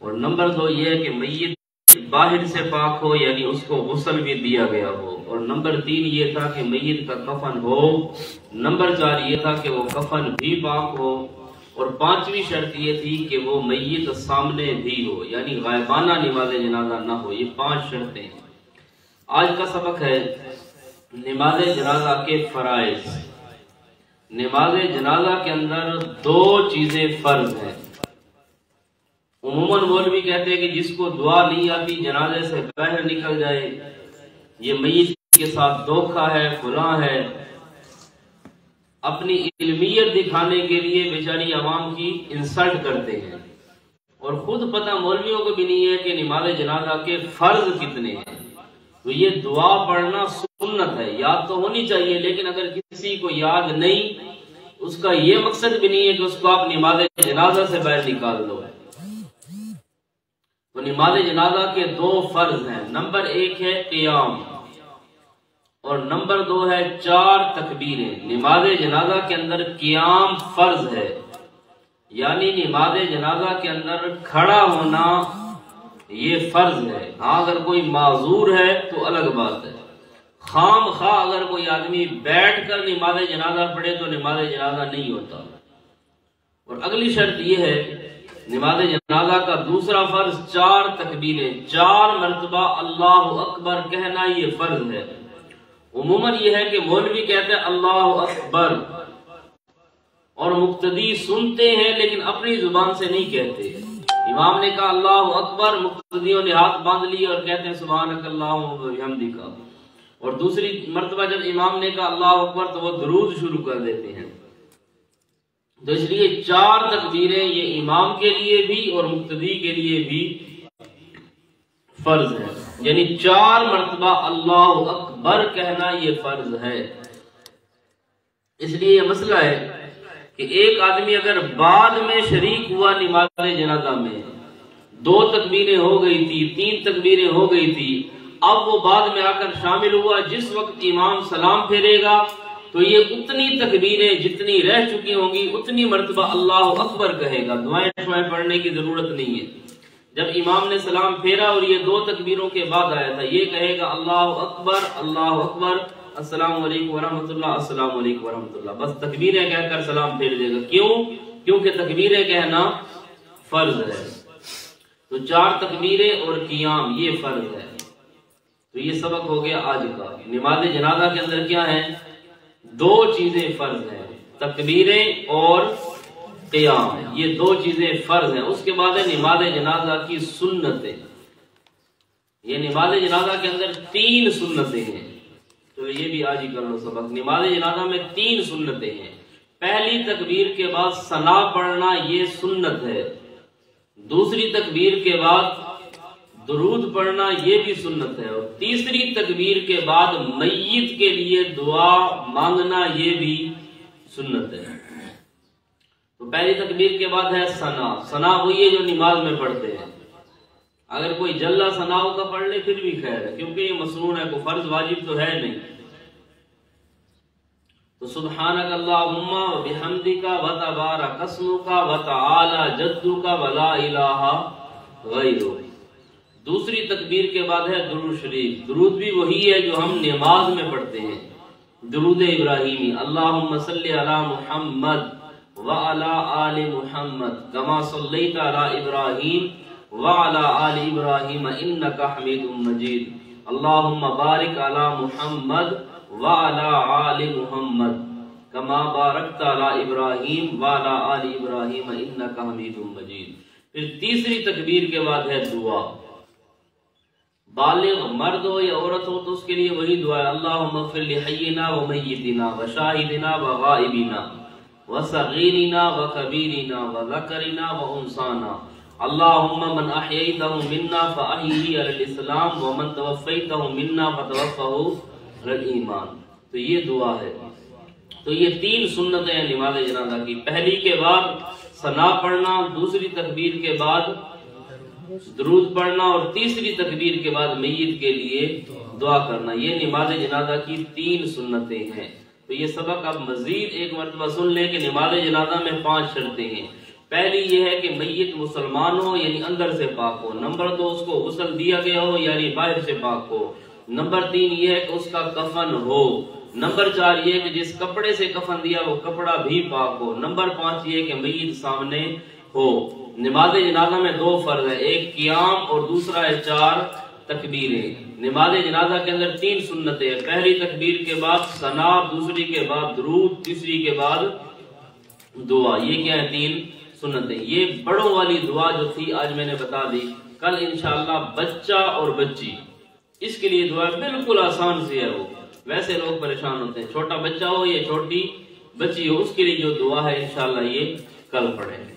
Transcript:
اور نمبر 2 یہ ہے کہ میت باہر سے پاک ہو، یعنی اس کو غسل بھی دیا گیا ہو، اور نمبر 3 یہ تھا کہ میت کا کفن ہو، نمبر 4 یہ تھا کہ وہ کفن بھی پاک ہو، اور 5ویں شرط یہ تھی کہ وہ میت سامنے بھی ہو، یعنی غائبانہ نماز جنازہ نہ ہو۔ یہ 5 شرطیں۔ آج کا سبق ہے نماز جنازہ کے فرائض۔ نماز جنازہ کے اندر 2 چیزیں فرض ہیں۔ عموماً مولوی کہتے ہیں کہ جس کو دعا نہیں آتی جنازے سے باہر نکل جائے، یہ میت کے ساتھ دھوکہ ہے، فلاں ہے۔ اپنی علمیت دکھانے کے لیے بیچاری عوام کی انسلٹ کرتے ہیں، اور خود پتہ مولویوں کو بھی نہیں ہے کہ نماز جنازہ کے فرض کتنے ہیں۔ تو یہ دعا پڑھنا سنت ہے، یاد تو ہونی چاہیے، لیکن اگر کسی کو یاد نہیں، اس کا یہ مقصد بھی نہیں ہے کہ اس کو آپ نماز جنازہ سے باہر نکال دو۔ تو نماز جنازہ کے 2 فرض ہیں۔ نمبر 1 ہے قیام، اور نمبر 2 ہے 4 تکبیریں۔ نماز جنازہ کے اندر قیام فرض ہے، یعنی نماز جنازہ کے اندر کھڑا ہونا یہ فرض ہے۔ ہاں اگر کوئی معذور ہے تو الگ بات ہے، خام خواہ اگر کوئی آدمی بیٹھ کر نماز جنازہ پڑھے تو نماز جنازہ نہیں ہوتا۔ اور اگلی شرط یہ ہے نماز جنازہ کا دوسرا فرض 4 تکبیریں، 4 مرتبہ اللہ اکبر کہنا یہ فرض ہے۔ عموماً یہ ہے کہ مولوی کہتے ہیں اللہ اکبر، اور مقتدی سنتے ہیں لیکن اپنی زبان سے نہیں کہتے۔ امام نے کہا اللہ اکبر، مقتدیوں نے ہاتھ باندھ لیے اور کہتے ہیں سبحانک اللہم و بحمدک، اور دوسری مرتبہ جب امام نے کہا اللہ اکبر تو وہ درود شروع کر دیتے ہیں۔ تو اس لیے 4 تکبیریں یہ امام کے لیے بھی اور مقتدی کے لیے بھی فرض ہے، یعنی 4 مرتبہ اللہ اکبر کہنا یہ فرض ہے۔ اس لیے یہ مسئلہ ہے کہ ایک آدمی اگر بعد میں شریک ہوا نماز جنازہ میں، 2 تکبیریں ہو گئی تھی، 3 تکبیریں ہو گئی تھی، اب وہ بعد میں آ کر شامل ہوا، جس وقت امام سلام پھیرے گا تو یہ اتنی تکبیریں جتنی رہ چکی ہوں گی اتنی مرتبہ اللہ اکبر کہے گا، دعائیں پڑھنے کی ضرورت نہیں ہے۔ جب امام نے سلام پھیرا اور یہ 2 تکبیروں کے بعد آیا تھا، یہ کہے گا اللہ اکبر، السلام علیکم ورحمۃ اللہ، السلام علیکم ورحمۃ اللہ، بس تکبیریں کہہ کر سلام پھیر دے گا۔ کیوں؟ کیونکہ تکبیریں کہنا فرض ہے۔ تو 4 تکبیریں اور قیام یہ فرض ہے۔ تو یہ سبق ہو گیا آج کا۔ نماز جنازہ کے اندر کیا ہے؟ 2 چیزیں فرض ہیں، تکبیریں اور قیام، یہ 2 چیزیں فرض ہیں۔ اس کے بعد ہے نماز جنازہ کی سنتیں۔ یہ نماز جنازہ کے اندر 3 سنتیں ہیں، تو یہ بھی آج ہی کر لو سبق۔ نماز جنازہ میں 3 سنتیں ہیں۔ پہلی تکبیر کے بعد ثنا پڑھنا یہ سنت ہے، دوسری تکبیر کے بعد درود پڑھنا یہ بھی سنت ہے، اور تیسری تکبیر کے بعد میت کے لیے دعا مانگنا یہ بھی سنت ہے۔ تو پہلی تکبیر کے بعد ہے ثنا وہی ہے جو نماز میں پڑھتے ہیں۔ اگر کوئی جلا ثناؤ کا پڑھ لے پھر بھی خیر ہے، کیونکہ یہ مسنون ہے، کوئی فرض واجب تو ہے نہیں۔ تو سبحانک اللہم و بحمدک و تبارک اسمک و تعالی جدک و لا الہ غیرک۔ دوسری تکبیر کے بعد ہے درود شریف۔ درود بھی وہی ہے جو ہم نماز میں پڑھتے ہیں، درود ابراہیمی، اللہم صلی علی محمد وعلی آل محمد کما صلیت علی ابراہیم وعلی آل ابراہیم انک حمید مجید، اللہم بارک علی محمد وعلی آل محمد کما بارکت علی ابراہیم وعلی آل ابراہیم انک حمید مجید۔ پھر تیسری تکبیر کے بعد ہے دعا۔ بالغ مرد ہو یا عورت ہو تو اس کے لیے وہی دعا ہے، اللہم اغفر لحینا و میتنا و شاہدنا و غائبنا و صغیرنا و کبیرنا و ذکرنا و انسانا، اللہم من احییتہ منا فاحیہ علی الاسلام و من توفیتہ منا فتوفہ علی الایمان۔ تو یہ دعا ہے۔ تو یہ 3 سنتیں ہیں نماز جنازہ کی۔ پہلی کے بعد ثنا پڑھنا، دوسری تکبیر کے بعد درود پڑھنا، اور تیسری تکبیر کے بعد میت کے لیے دعا کرنا، یہ نماز جنازہ کی 3 سنتیں ہیں۔ تو یہ سبق آپ مزید ایک مرتبہ سن لیں کہ نماز جنازہ میں 5 شرطیں ہیں۔ پہلی یہ ہے کہ میت مسلمان ہو یعنی اندر سے پاک ہو، نمبر 2 اس کو غسل دیا گیا ہو یعنی باہر سے پاک ہو، نمبر 3 یہ ہے کہ اس کا کفن ہو، نمبر 4 یہ کہ جس کپڑے سے کفن دیا وہ کپڑا بھی پاک ہو، نمبر 5 یہ کہ میت سامنے ہو۔ نماز جنازہ میں 2 فرض ہے، ایک قیام اور دوسرا ہے 4 تکبیریں۔ نماز جنازہ کے اندر 3 سنتیں ہیں، پہلی تکبیر کے بعد ثنا، دوسری کے بعد درود، تیسری کے بعد دعا۔ یہ کیا ہے؟ 3 سنتیں۔ یہ بڑوں والی دعا جو تھی آج میں نے بتا دی، کل انشاءاللہ بچہ اور بچی اس کے لیے دعا بالکل آسان سی ہے، وہ ویسے لوگ پریشان ہوتے ہیں، چھوٹا بچہ ہو یا چھوٹی بچی ہو، اس کے لیے جو دعا ہے انشاءاللہ یہ کل پڑھیں گے۔